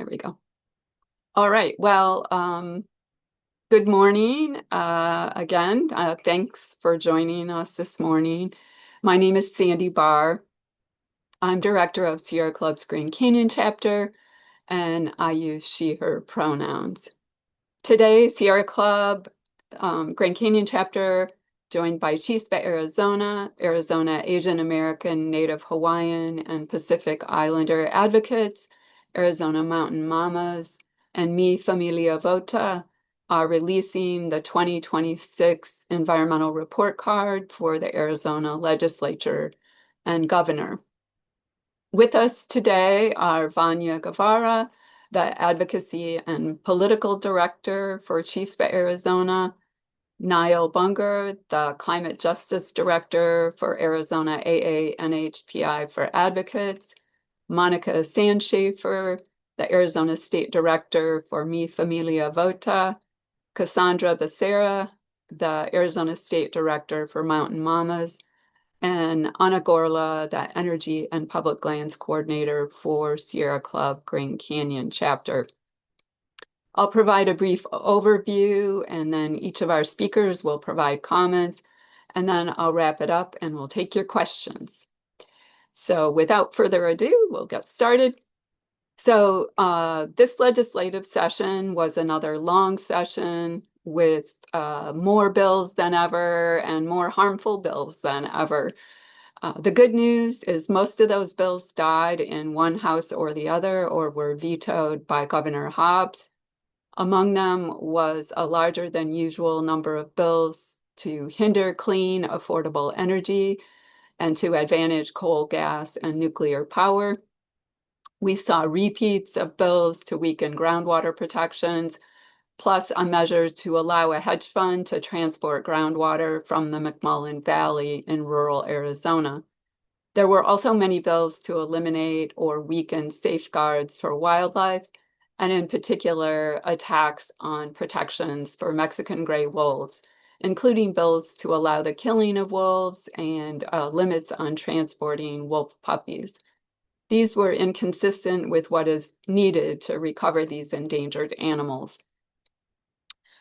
There we go. All right. Well, good morning again. Thanks for joining us this morning. My name is Sandy Barr. I'm director of Sierra Club's Grand Canyon chapter, and I use she, her pronouns. Today, Sierra Club, Grand Canyon chapter, joined by Chispa, Arizona Asian American, Native Hawaiian, and Pacific Islander advocates, Arizona Mountain Mamas, and me, Familia Vota, are releasing the 2026 Environmental Report Card for the Arizona Legislature and Governor. With us today are Vanya Guevara, the Advocacy and Political Director for Chispa, Arizona, Niall Bunger, the Climate Justice Director for Arizona AANHPI for Advocates, Monica Sandschafer, the Arizona State Director for Mi Familia Vota, Cassandra Becerra, the Arizona State Director for Mountain Mamas, and Ana Gorla, the Energy and Public Lands Coordinator for Sierra Club Grand Canyon chapter. I'll provide a brief overview, and then each of our speakers will provide comments, and then I'll wrap it up and we'll take your questions. So without further ado, we'll get started. So this legislative session was another long session with more bills than ever and more harmful bills than ever. The good news is most of those bills died in one house or the other or were vetoed by Governor Hobbs. Among them was a larger than usual number of bills to hinder clean, affordable energy and to advantage coal, gas, and nuclear power. We saw repeats of bills to weaken groundwater protections, plus a measure to allow a hedge fund to transport groundwater from the McMullen Valley in rural Arizona. There were also many bills to eliminate or weaken safeguards for wildlife, and in particular, attacks on protections for Mexican gray wolves, including bills to allow the killing of wolves and limits on transporting wolf puppies. These were inconsistent with what is needed to recover these endangered animals.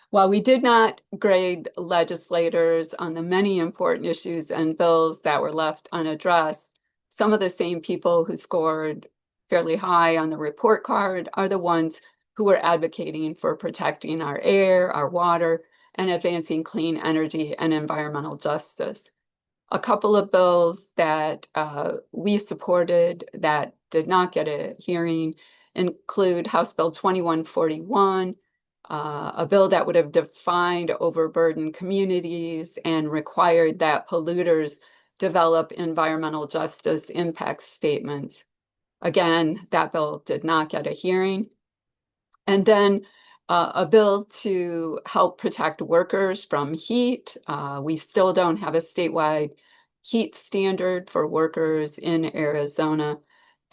While we did not grade legislators on the many important issues and bills that were left unaddressed, some of the same people who scored fairly high on the report card are the ones who were advocating for protecting our air, our water, and advancing clean energy and environmental justice. A couple of bills that we supported that did not get a hearing include House Bill 2141, a bill that would have defined overburdened communities and required that polluters develop environmental justice impact statements. Again, that bill did not get a hearing. And then a bill to help protect workers from heat. We still don't have a statewide heat standard for workers in Arizona.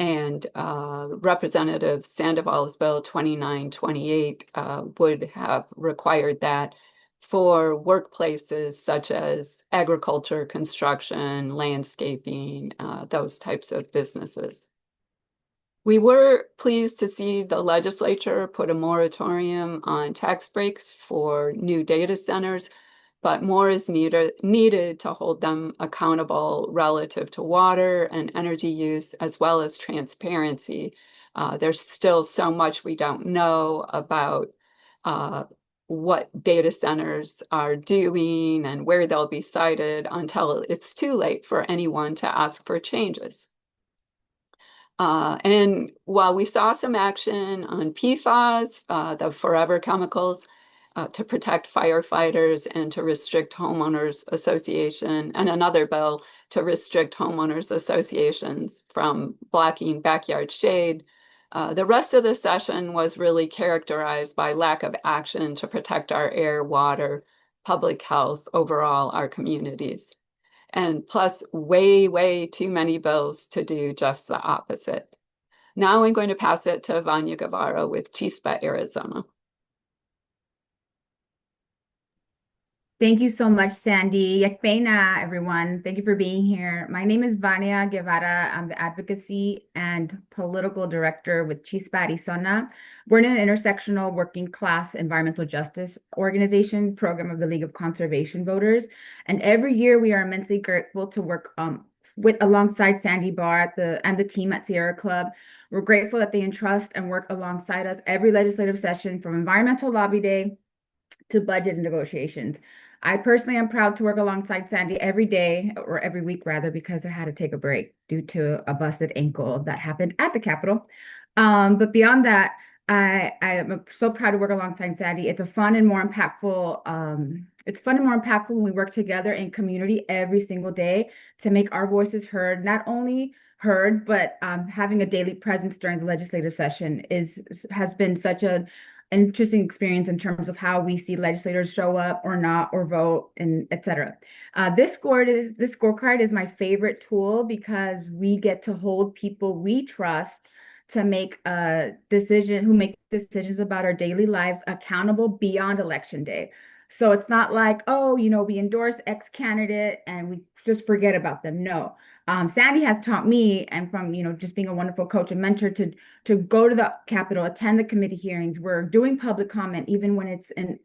And Representative Sandoval's Bill 2928 would have required that for workplaces such as agriculture, construction, landscaping, those types of businesses. We were pleased to see the legislature put a moratorium on tax breaks for new data centers, but more is needed to hold them accountable relative to water and energy use, as well as transparency. There's still so much we don't know about what data centers are doing and where they'll be sited until it's too late for anyone to ask for changes. And while we saw some action on PFAS, the forever chemicals, to protect firefighters and to restrict homeowners association, and another bill to restrict homeowners associations from blocking backyard shade, the rest of the session was really characterized by lack of action to protect our air, water, public health, overall our communities. And plus way, way too many bills to do just the opposite. Now I'm going to pass it to Vanya Guevara with Chispa, Arizona. Thank you so much, Sandy. Yakpena, everyone. Thank you for being here. My name is Vania Guevara. I'm the Advocacy and Political Director with Chispa, Arizona. We're an intersectional working class environmental justice organization program of the League of Conservation Voters. And every year we are immensely grateful to work with alongside Sandy Barr and the team at Sierra Club. We're grateful that they entrust and work alongside us every legislative session from Environmental Lobby Day to budget negotiations. I personally am proud to work alongside Sandy every day, or every week rather, because I had to take a break due to a busted ankle that happened at the Capitol. But beyond that, I am so proud to work alongside Sandy. It's fun and more impactful when we work together in community every single day to make our voices heard, not only heard, but having a daily presence during the legislative session has been such a interesting experience in terms of how we see legislators show up or not or vote and et cetera. This scorecard is my favorite tool because we get to hold people we trust to make a decision who make decisions about our daily lives accountable beyond election day. So it's not like, oh, we endorse X candidate and we just forget about them. No. Sandy has taught me, and from just being a wonderful coach and mentor, to go to the Capitol, attend the committee hearings. We're doing public comment even when it's in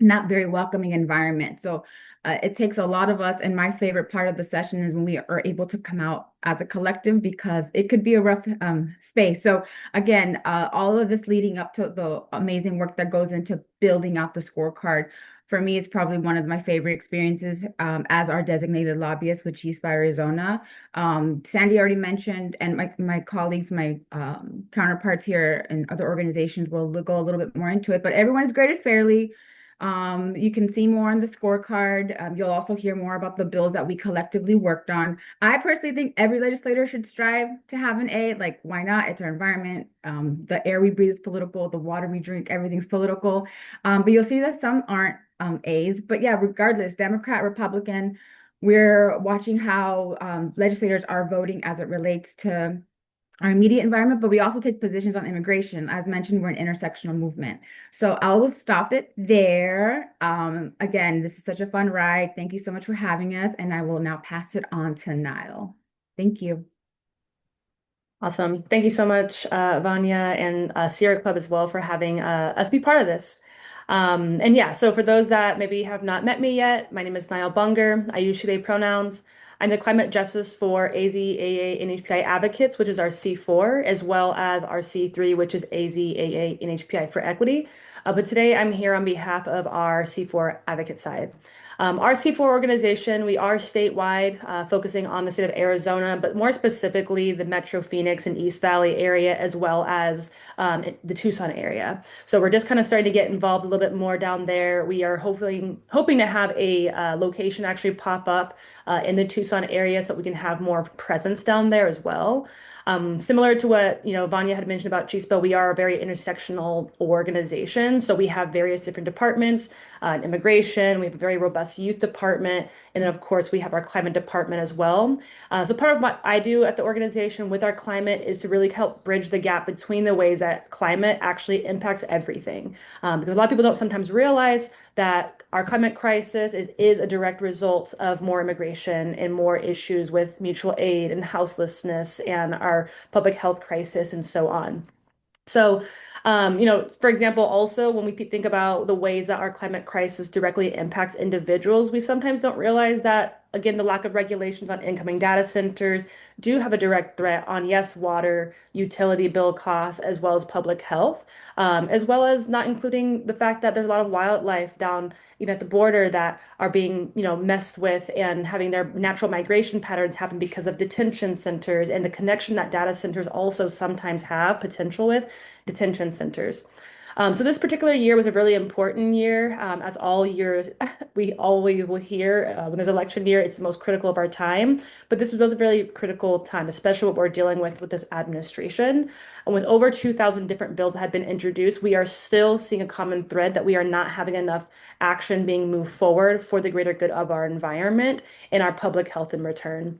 not very welcoming environment. So it takes a lot of us. And my favorite part of the session is when we are able to come out as a collective because it could be a rough space. So again, all of this leading up to the amazing work that goes into building out the scorecard for me is probably one of my favorite experiences as our designated lobbyist with Chispa, Arizona. Sandy already mentioned, and my colleagues, my counterparts here and other organizations will go a little bit more into it, but everyone is graded fairly. You can see more on the scorecard. You'll also hear more about the bills that we collectively worked on. I personally think every legislator should strive to have an A. Like, why not? It's our environment. The air we breathe is political. The water we drink, everything's political. But you'll see that some aren't A's. But yeah, regardless, Democrat, Republican, we're watching how legislators are voting as it relates to our immediate environment, but we also take positions on immigration. As mentioned, we're an intersectional movement. So I will stop it there. Again, this is such a fun ride. Thank you so much for having us, and I will now pass it on to Niall. Thank you. Awesome. Thank you so much, Vanya and Sierra Club as well for having us be part of this. And yeah, so for those that maybe have not met me yet, my name is Niall Bunger. I use she, they pronouns. I'm the Climate Justice for AZ, NHPI Advocates, which is our C4, as well as our C3, which is AZ, NHPI for Equity. But today I'm here on behalf of our C4 advocate side. Our C4 organization, we are statewide, focusing on the state of Arizona, but more specifically the Metro Phoenix and East Valley area, as well as the Tucson area. So we're just kind of starting to get involved a little bit more down there. We are hoping to have a location actually pop up in the Tucson area so that we can have more presence down there as well. Similar to what Vanya had mentioned about Chispa, we are a very intersectional organization. So we have various different departments, immigration, we have a very robust youth department, and then of course we have our climate department as well. So part of what I do at the organization with our climate is to really help bridge the gap between the ways that climate actually impacts everything. Because a lot of people don't sometimes realize that our climate crisis is a direct result of more immigration and more issues with mutual aid and houselessness and our public health crisis and so on. So, for example, also when we think about the ways that our climate crisis directly impacts individuals, we sometimes don't realize that, again, the lack of regulations on incoming data centers do have a direct threat on, yes, water, utility bill costs, as well as public health, as well as not including the fact that there's a lot of wildlife down, at the border that are being, messed with and having their natural migration patterns happen because of detention centers and the connection that data centers also sometimes have potential with detention centers. So this particular year was a really important year, as all years we always will hear when there's election year, it's the most critical of our time. But this was a really critical time, especially what we're dealing with this administration. And with over 2,000 different bills that have been introduced, we are still seeing a common thread that we are not having enough action being moved forward for the greater good of our environment and our public health in return.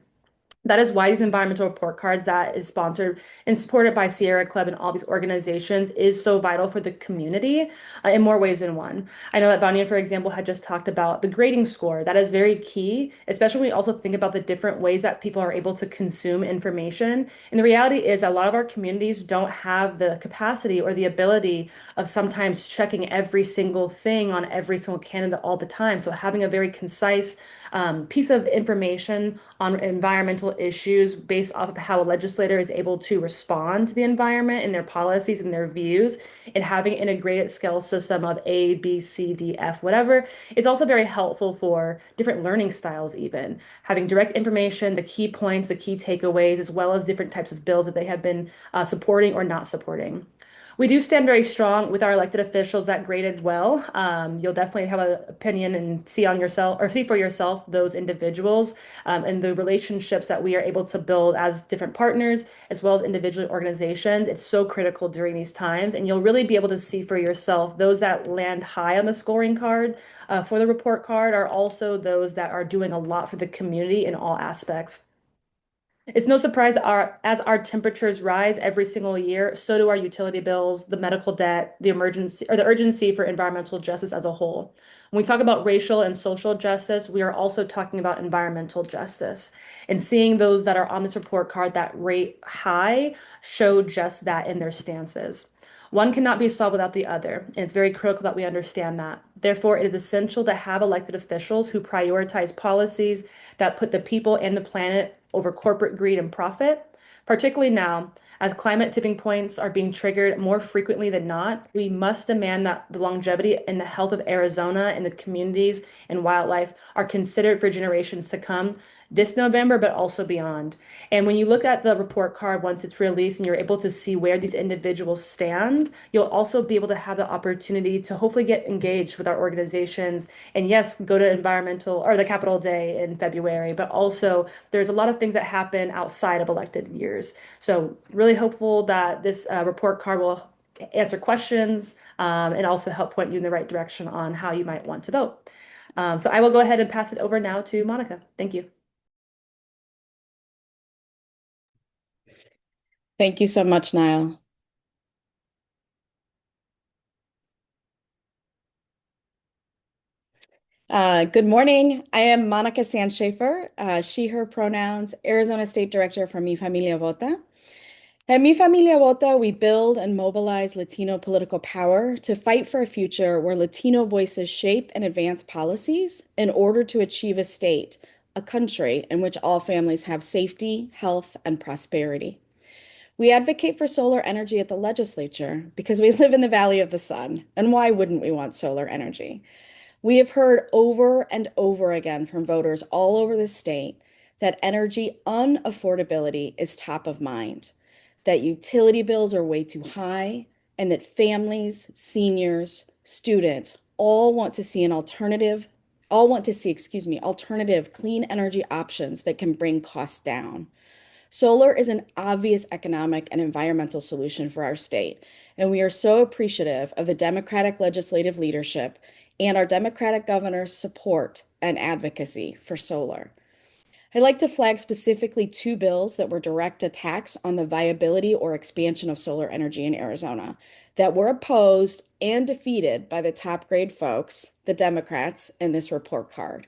That is why these environmental report cards that is sponsored and supported by Sierra Club and all these organizations is so vital for the community in more ways than one. I know that Vanya, for example, had just talked about the grading score. That is very key, especially when we also think about the different ways that people are able to consume information. And the reality is a lot of our communities don't have the capacity or the ability of sometimes checking every single thing on every single candidate all the time. So having a very concise piece of information on environmental issues based off of how a legislator is able to respond to the environment and their policies and their views, and having an integrated scale system of A, B, C, D, F, whatever, is also very helpful for different learning styles, even having direct information, the key points, the key takeaways, as well as different types of bills that they have been supporting or not supporting. We do stand very strong with our elected officials that graded well. You'll definitely have an opinion and see on yourself or see for yourself those individuals and the relationships that we are able to build as different partners as well as individual organizations. It's so critical during these times, and you'll really be able to see for yourself those that land high on the scoring card for the report card are also those that are doing a lot for the community in all aspects. It's no surprise that as our temperatures rise every single year, so do our utility bills, the medical debt, the emergency or the urgency for environmental justice as a whole. When we talk about racial and social justice, we are also talking about environmental justice. And seeing those that are on this report card that rate high show just that in their stances. One cannot be solved without the other, and it's very critical that we understand that. Therefore, it is essential to have elected officials who prioritize policies that put the people and the planet over corporate greed and profit. Particularly now, as climate tipping points are being triggered more frequently than not, we must demand that the longevity and the health of Arizona and the communities and wildlife are considered for generations to come this November, but also beyond. And when you look at the report card once it's released and you're able to see where these individuals stand, you'll also be able to have the opportunity to hopefully get engaged with our organizations. And yes, go to environmental or the Capitol Day in February, but also there's a lot of things that happen outside of elected years. So really hopeful that this report card will answer questions and also help point you in the right direction on how you might want to vote. So I will go ahead and pass it over now to Monica. Thank you. Thank you so much, Niall. Good morning. I am Monica Sandschaefer, she, her pronouns, Arizona State Director for Mi Familia Vota. At Mi Familia Vota, we build and mobilize Latino political power to fight for a future where Latino voices shape and advance policies in order to achieve a state, a country in which all families have safety, health, and prosperity. We advocate for solar energy at the legislature because we live in the Valley of the Sun, and why wouldn't we want solar energy? We have heard over and over again from voters all over the state that energy unaffordability is top of mind, that utility bills are way too high, and that families, seniors, students all want to see alternative clean energy options that can bring costs down. Solar is an obvious economic and environmental solution for our state, and we are so appreciative of the Democratic legislative leadership and our Democratic governor's support and advocacy for solar. I'd like to flag specifically two bills that were direct attacks on the viability or expansion of solar energy in Arizona that were opposed and defeated by the top grade folks, the Democrats, in this report card.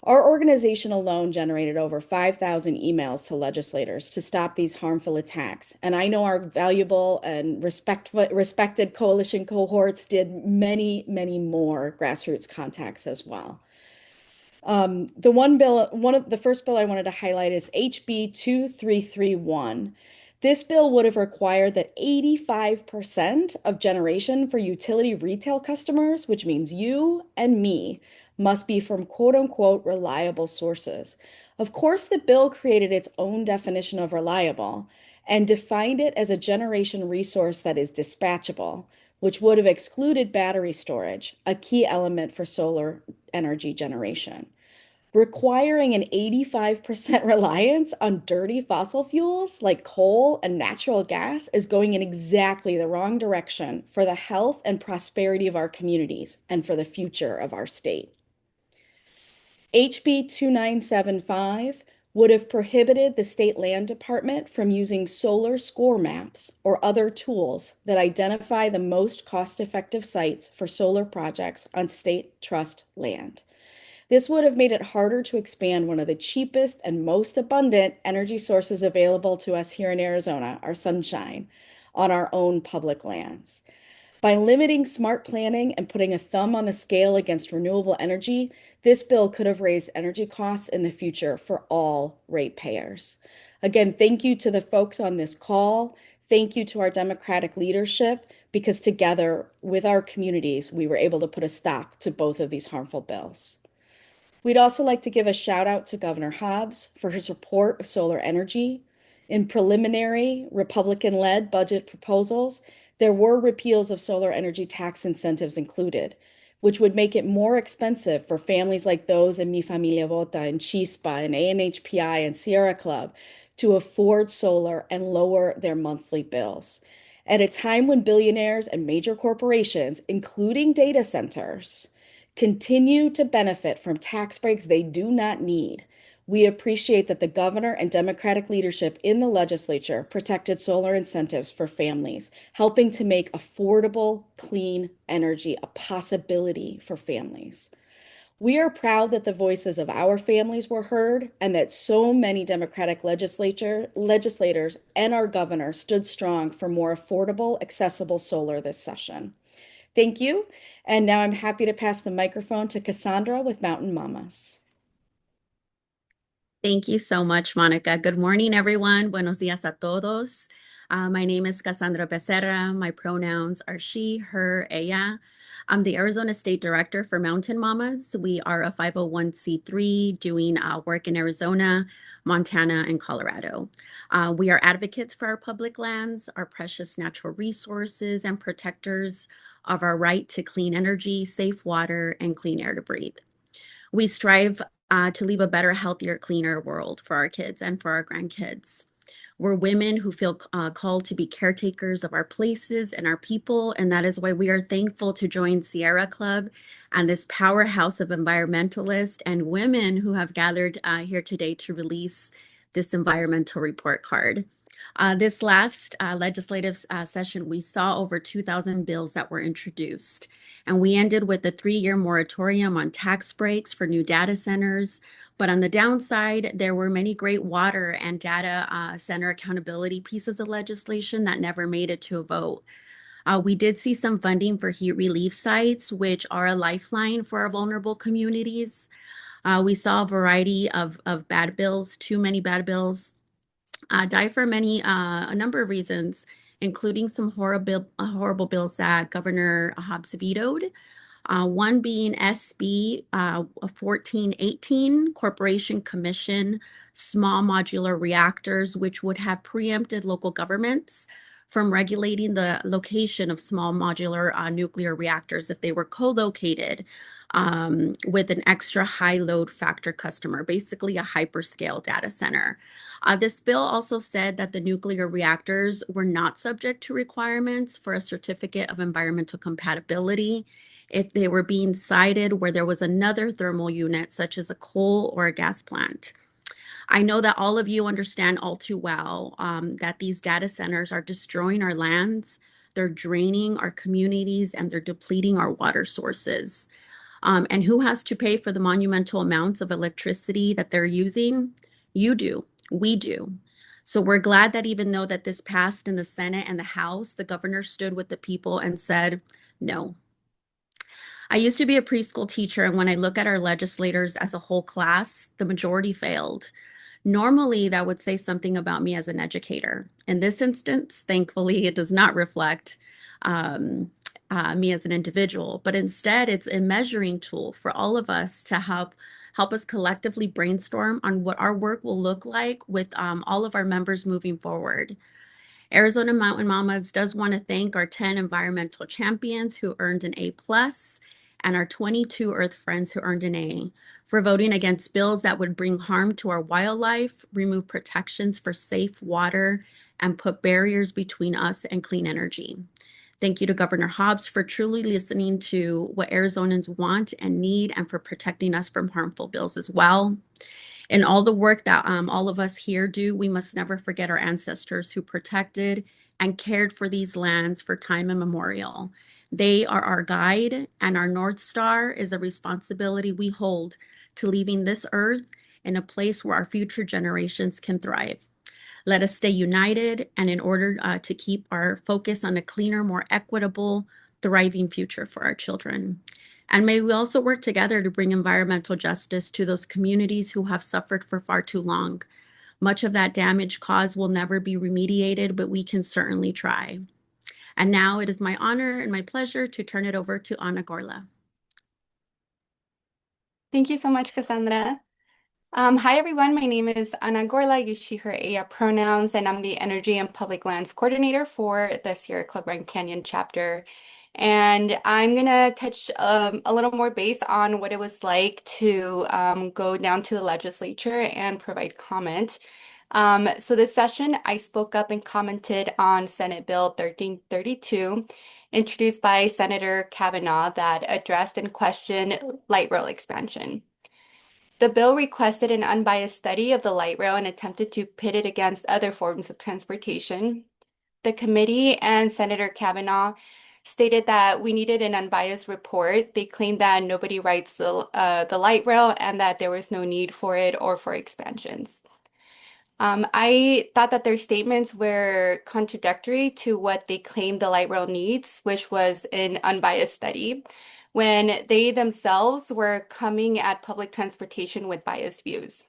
Our organization alone generated over 5,000 emails to legislators to stop these harmful attacks. And I know our valuable and respected coalition cohorts did many, many more grassroots contacts as well. The first bill I wanted to highlight is HB 2331. This bill would have required that 85% of generation for utility retail customers, which means you and me, must be from quote unquote reliable sources. Of course, the bill created its own definition of reliable and defined it as a generation resource that is dispatchable, which would have excluded battery storage, a key element for solar energy generation. Requiring an 85% reliance on dirty fossil fuels like coal and natural gas is going in exactly the wrong direction for the health and prosperity of our communities and for the future of our state. HB 2975 would have prohibited the state land department from using solar score maps or other tools that identify the most cost-effective sites for solar projects on state trust land. This would have made it harder to expand one of the cheapest and most abundant energy sources available to us here in Arizona, our sunshine, on our own public lands. By limiting smart planning and putting a thumb on the scale against renewable energy, this bill could have raised energy costs in the future for all ratepayers. Again, thank you to the folks on this call. Thank you to our Democratic leadership, because together with our communities, we were able to put a stop to both of these harmful bills. We'd also like to give a shout out to Governor Hobbs for her support of solar energy. In preliminary Republican-led budget proposals, there were repeals of solar energy tax incentives included, which would make it more expensive for families like those in Mi Familia Vota and Chispa and AANHPI and Sierra Club to afford solar and lower their monthly bills. At a time when billionaires and major corporations, including data centers, continue to benefit from tax breaks they do not need, we appreciate that the governor and Democratic leadership in the legislature protected solar incentives for families, helping to make affordable, clean energy a possibility for families. We are proud that the voices of our families were heard and that so many Democratic legislators and our governor stood strong for more affordable, accessible solar this session. Thank you. And now I'm happy to pass the microphone to Cassandra with Mountain Mamas. Thank you so much, Monica. Good morning, everyone. Buenos días a todos. My name is Cassandra Becerra. My pronouns are she, her, ella. I'm the Arizona State Director for Mountain Mamas. We are a 501c3 doing work in Arizona, Montana, and Colorado. We are advocates for our public lands, our precious natural resources, and protectors of our right to clean energy, safe water, and clean air to breathe. We strive to leave a better, healthier, cleaner world for our kids and for our grandkids. We're women who feel called to be caretakers of our places and our people, and that is why we are thankful to join Sierra Club and this powerhouse of environmentalists and women who have gathered here today to release this environmental report card. This last legislative session, we saw over 2,000 bills that were introduced, and we ended with a 3-year moratorium on tax breaks for new data centers. But on the downside, there were many great water and data center accountability pieces of legislation that never made it to a vote. We did see some funding for heat relief sites, which are a lifeline for our vulnerable communities. We saw a variety of bad bills, too many bad bills, die for a number of reasons, including some horrible bills that Governor Hobbs vetoed. One being SB 1418, Corporation Commission Small Modular Reactors, which would have preempted local governments from regulating the location of small modular nuclear reactors if they were co-located with an extra high load factor customer, basically a hyperscale data center. This bill also said that the nuclear reactors were not subject to requirements for a certificate of environmental compatibility if they were being sited where there was another thermal unit, such as a coal or a gas plant. I know that all of you understand all too well that these data centers are destroying our lands, they're draining our communities, and they're depleting our water sources. And who has to pay for the monumental amounts of electricity that they're using? You do. We do. So we're glad that even though that this passed in the Senate and the House, the governor stood with the people and said, no. I used to be a preschool teacher, and when I look at our legislators as a whole class, the majority failed. Normally, that would say something about me as an educator. In this instance, thankfully, it does not reflect me as an individual, but instead it's a measuring tool for all of us to help us collectively brainstorm on what our work will look like with all of our members moving forward. Arizona Mountain Mamas does want to thank our 10 environmental champions who earned an A+, and our 22 Earth Friends who earned an A, for voting against bills that would bring harm to our wildlife, remove protections for safe water, and put barriers between us and clean energy. Thank you to Governor Hobbs for truly listening to what Arizonans want and need, and for protecting us from harmful bills as well. In all the work that all of us here do, we must never forget our ancestors who protected and cared for these lands for time immemorial. They are our guide, and our North Star is a responsibility we hold to leaving this earth in a place where our future generations can thrive. Let us stay united, and in order to keep our focus on a cleaner, more equitable, thriving future for our children. And may we also work together to bring environmental justice to those communities who have suffered for far too long. Much of that damage caused will never be remediated, but we can certainly try. And now it is my honor and my pleasure to turn it over to Ana Gorla. Thank you so much, Cassandra. Hi, everyone. My name is Ana Gorla, use she, her, ella pronouns, and I'm the Energy and Public Lands Coordinator for the Sierra Club Grand Canyon chapter. And I'm going to touch a little more base on what it was like to go down to the legislature and provide comment. So this session, I spoke up and commented on Senate Bill 1332, introduced by Senator Kavanaugh, that addressed and questioned light rail expansion. The bill requested an unbiased study of the light rail and attempted to pit it against other forms of transportation. The committee and Senator Kavanaugh stated that we needed an unbiased report. They claimed that nobody rides the light rail and that there was no need for it or for expansions. I thought that their statements were contradictory to what they claimed the light rail needs, which was an unbiased study, when they themselves were coming at public transportation with biased views.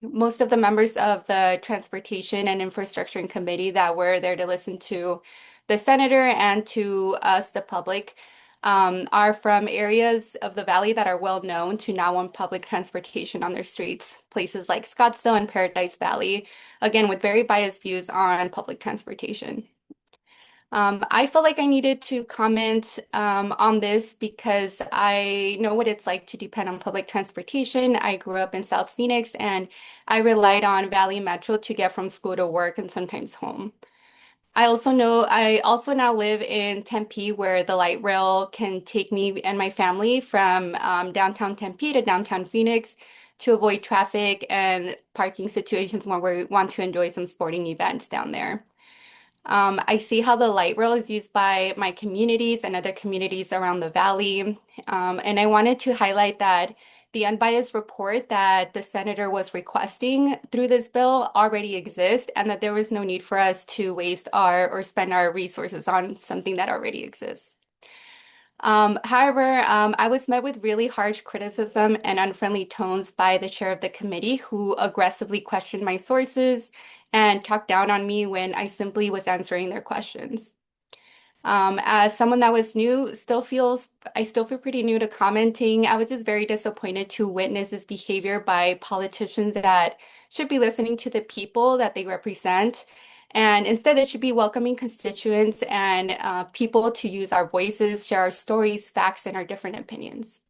Most of the members of the Transportation and Infrastructure Committee that were there to listen to the senator and to us, the public, are from areas of the valley that are well known to not want public transportation on their streets, places like Scottsdale and Paradise Valley, again, with very biased views on public transportation. I felt like I needed to comment on this because I know what it's like to depend on public transportation. I grew up in South Phoenix and I relied on Valley Metro to get from school to work and sometimes home. I also now live in Tempe, where the light rail can take me and my family from downtown Tempe to downtown Phoenix to avoid traffic and parking situations when we want to enjoy some sporting events down there. I see how the light rail is used by my communities and other communities around the valley. And I wanted to highlight that the unbiased report that the senator was requesting through this bill already exists, and that there was no need for us to waste or spend our resources on something that already exists. However, I was met with really harsh criticism and unfriendly tones by the chair of the committee, who aggressively questioned my sources and talked down on me when I simply was answering their questions. As someone that was new, I still feel pretty new to commenting. I was just very disappointed to witness this behavior by politicians that should be listening to the people that they represent. And instead, it should be welcoming constituents and people to use our voices, share our stories, facts, and our different opinions.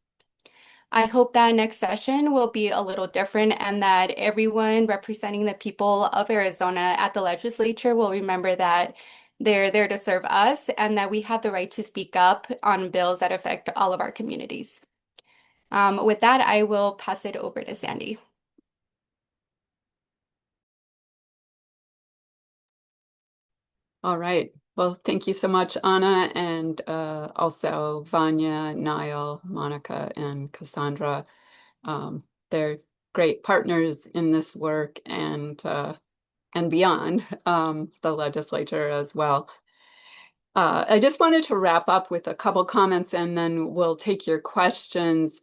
I hope that next session will be a little different and that everyone representing the people of Arizona at the legislature will remember that they're there to serve us and that we have the right to speak up on bills that affect all of our communities. With that, I will pass it over to Sandy. All right. Well, thank you so much, Anna, and also Vanya, Niall, Monica, and Cassandra. They're great partners in this work and beyond the legislature as well. I just wanted to wrap up with a couple comments and then we'll take your questions.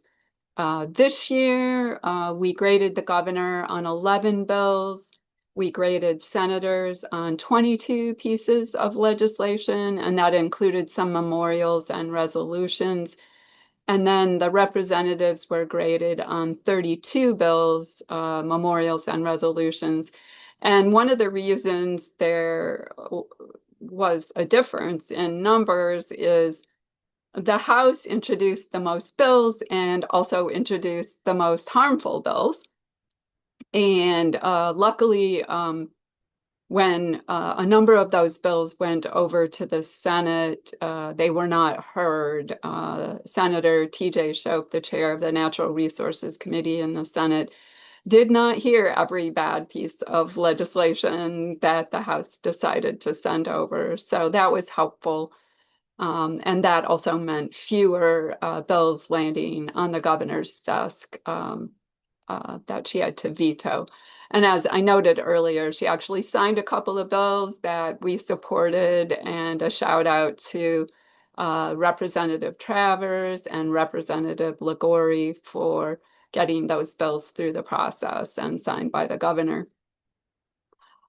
This year, we graded the governor on 11 bills. We graded senators on 22 pieces of legislation, and that included some memorials and resolutions. And then the representatives were graded on 32 bills, memorials, and resolutions. And one of the reasons there was a difference in numbers is the House introduced the most bills and also introduced the most harmful bills. And luckily, when a number of those bills went over to the Senate, they were not heard. Senator T.J. Shope, the chair of the Natural Resources Committee in the Senate, did not hear every bad piece of legislation that the House decided to send over. So that was helpful. And that also meant fewer bills landing on the governor's desk that she had to veto. And as I noted earlier, she actually signed a couple of bills that we supported, and a shout out to Representative Travers and Representative Liguori for getting those bills through the process and signed by the governor.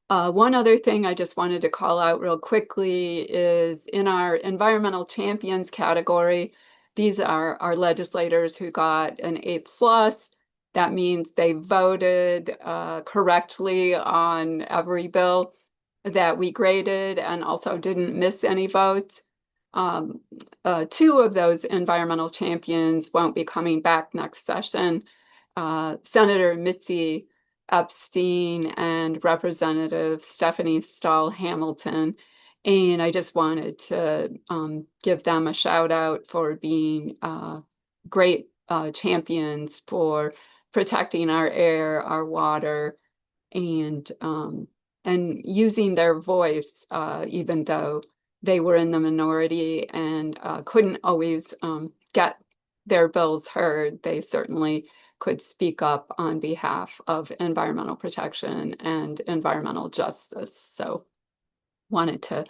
One other thing I just wanted to call out real quickly is in our environmental champions category, these are our legislators who got an A+. That means they voted correctly on every bill that we graded and also didn't miss any votes. Two of those environmental champions won't be coming back next session. Senator Mitzi Epstein and Representative Stephanie Stahl-Hamilton. And I just wanted to give them a shout out for being great champions for protecting our air, our water, and using their voice, even though they were in the minority and couldn't always get their bills heard. They certainly could speak up on behalf of environmental protection and environmental justice. So wanted to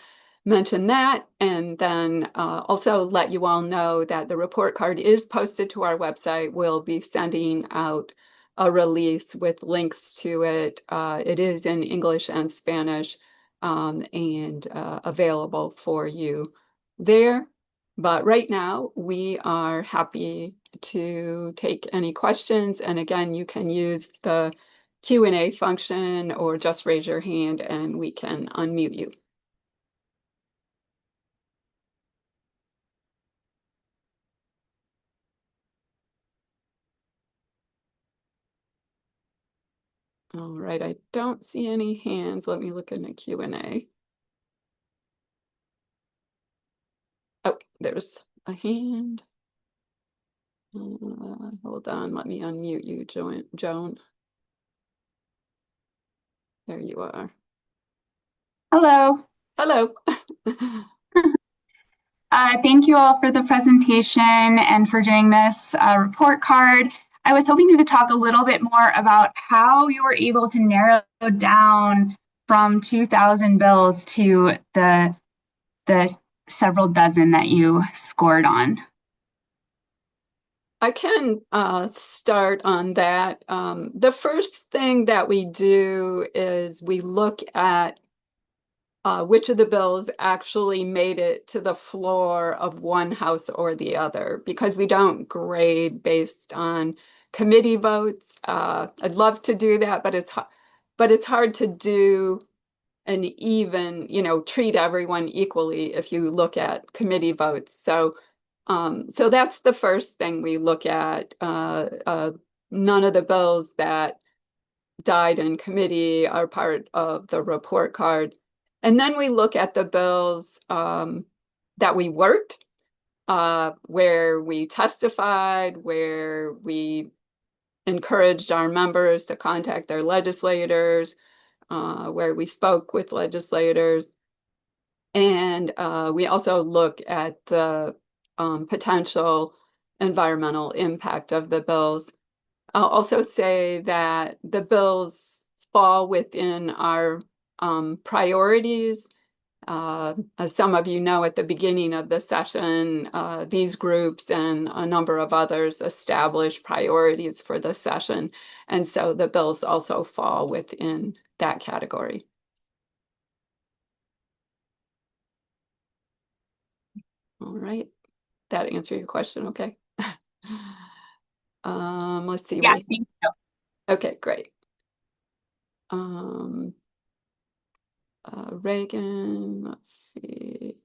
mention that, and then also let you all know that the report card is posted to our website. We'll be sending out a release with links to it. It is in English and Spanish and available for you there. But right now, we are happy to take any questions. And again, you can use the Q&A function or just raise your hand and we can unmute you. All right, I don't see any hands. Let me look in the Q&A. Oh, there's a hand. Hold on, let me unmute you, Joan. There you are. Hello. Hello. Thank you all for the presentation and for doing this report card. I was hoping you could talk a little bit more about how you were able to narrow down from 2,000 bills to the several dozen that you scored on. I can start on that. The first thing that we do is we look at which of the bills actually made it to the floor of one house or the other, because we don't grade based on committee votes. I'd love to do that, but it's hard to do an even, treat everyone equally if you look at committee votes. So that's the first thing we look at. None of the bills that died in committee are part of the report card. And then we look at the bills that we worked, where we testified, where we encouraged our members to contact their legislators, where we spoke with legislators. And we also look at the potential environmental impact of the bills. I'll also say that the bills fall within our priorities. As some of you know, at the beginning of the session, these groups and a number of others established priorities for the session. And so the bills also fall within that category. All right. That answer your question, okay? Let's see. Yeah, thank you. Okay, great. Reagan, let's see.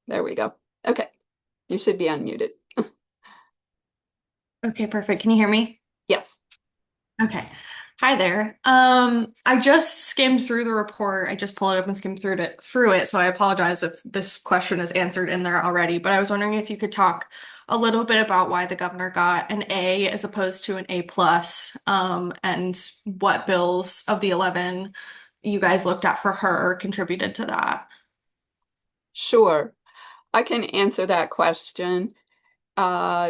There we go. Okay, you should be unmuted. Okay, perfect. Can you hear me? Yes. Okay. Hi there. I just skimmed through the report. I just pulled it up and skimmed through it, so I apologize if this question is answered in there already. But I was wondering if you could talk a little bit about why the governor got an A as opposed to an A plus, and what bills of the 11 you guys looked at for her contributed to that. Sure, I can answer that question.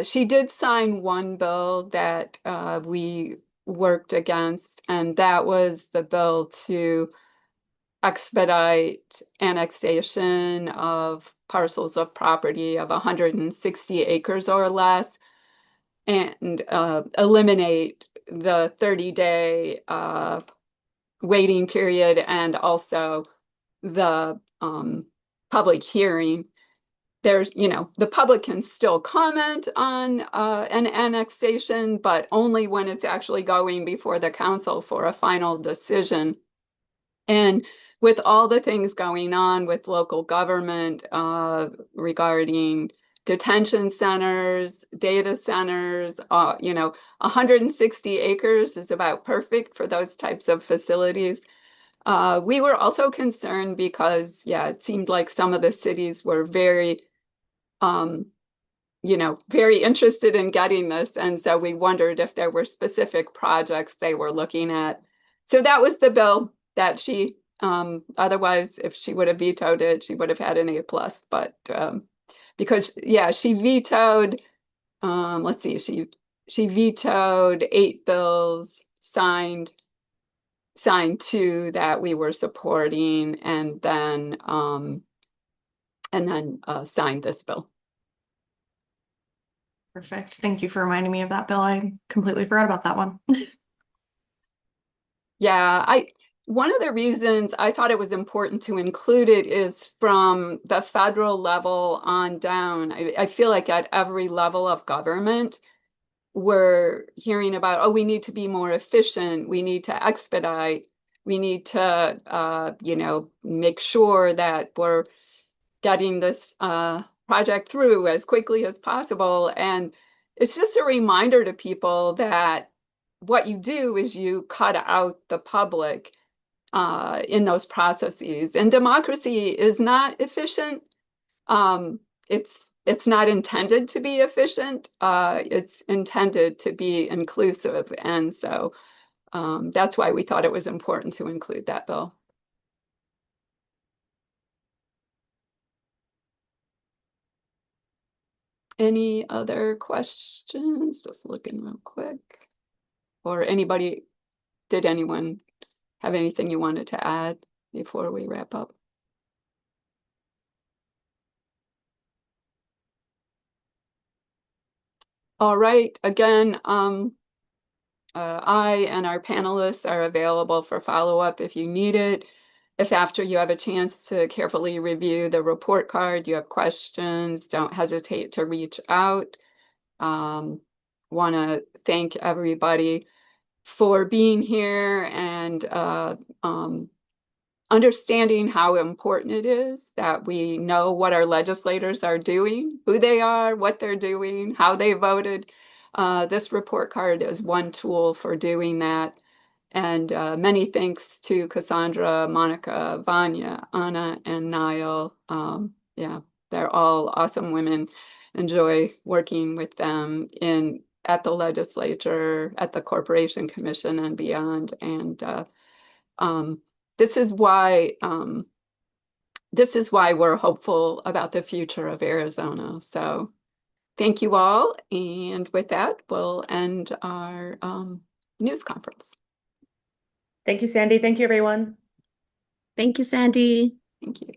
She did sign one bill that we worked against, and that was the bill to expedite annexation of parcels of property of 160 acres or less and eliminate the 30-day waiting period and also the public hearing. There's, the public can still comment on an annexation, but only when it's actually going before the council for a final decision. And with all the things going on with local government regarding detention centers, data centers, 160 acres is about perfect for those types of facilities. We were also concerned because, yeah, it seemed like some of the cities were um, very interested in getting this. And so we wondered if there were specific projects they were looking at. So that was the bill that she, otherwise, if she would have vetoed it, she would have had an A plus. But because, yeah, she vetoed, let's see, she vetoed 8 bills, signed two that we were supporting, and then signed this bill. Perfect. Thank you for reminding me of that bill. I completely forgot about that one. Yeah, one of the reasons I thought it was important to include it is from the federal level on down. I feel like at every level of government, we're hearing about, oh, we need to be more efficient, we need to expedite, we need to, make sure that we're getting this project through as quickly as possible. And it's just a reminder to people that what you do is you cut out the public in those processes. And democracy is not efficient. Um, it's not intended to be efficient. It's intended to be inclusive. And so that's why we thought it was important to include that bill. Any other questions? Just looking real quick. Or did anyone have anything you wanted to add before we wrap up? All right, again, I and our panelists are available for follow-up if you need it. If after you have a chance to carefully review the report card, you have questions, don't hesitate to reach out. Want to thank everybody for being here and understanding how important it is that we know what our legislators are doing, who they are, what they're doing, how they voted. This report card is one tool for doing that. And many thanks to Cassandra, Monica, Vanya, Anna, and Niall. Yeah, they're all awesome women. Enjoy working with them at the legislature, at the Corporation Commission, and beyond. And um, this is why we're hopeful about the future of Arizona. So thank you all. And with that, we'll end our news conference. Thank you, Sandy. Thank you, everyone. Thank you, Sandy. Thank you.